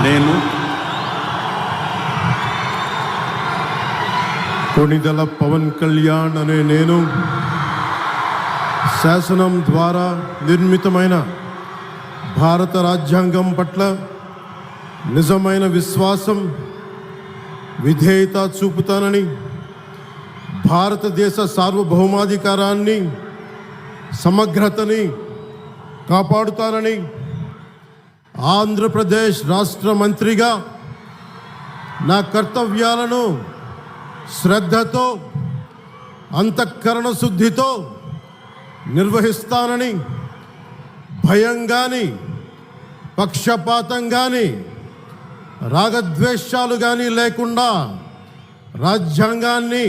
నేను కొణిదెల పవన్ కళ్యాణ్ అనే నేను శాసనం ద్వారా నిర్మితమైన భారత రాజ్యాంగం పట్ల నిజమైన విశ్వాసం, విధేయత చూపుతానని, భారతదేశ సార్వభౌమాధికారాన్ని, సమగ్రతని కాపాడుతానని, ఆంధ్రప్రదేశ్ రాష్ట్ర మంత్రిగా నా కర్తవ్యాలను శ్రద్ధతో, అంతఃకరణ శుద్ధితో నిర్వహిస్తానని, భయం కానీ, పక్షపాతం కానీ, రాగద్వేషాలు కానీ లేకుండా రాజ్యాంగాన్ని,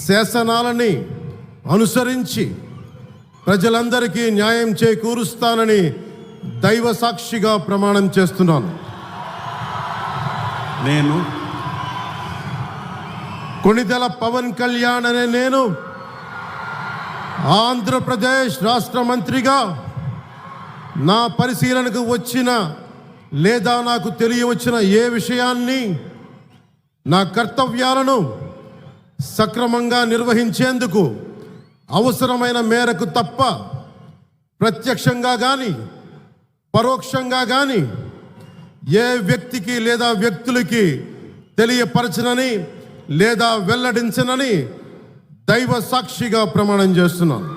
శాసనాలని అనుసరించి ప్రజలందరికీ న్యాయం చేకూరుస్తానని దైవ సాక్షిగా ప్రమాణం చేస్తున్నాను. నేను కొణిదెల పవన్ కళ్యాణ్ అనే నేను ఆంధ్రప్రదేశ్ రాష్ట్ర మంత్రిగా నా పరిశీలనకు వచ్చిన లేదా నాకు తెలియవచ్చిన ఏ విషయాన్ని, నా కర్తవ్యాలను సక్రమంగా నిర్వహించేందుకు అవసరమైన మేరకు తప్ప ప్రత్యక్షంగా కానీ పరోక్షంగా కానీ ఏ వ్యక్తికి లేదా వ్యక్తులకి తెలియపరచనని లేదా వెల్లడించనని దైవ సాక్షిగా ప్రమాణం చేస్తున్నాను.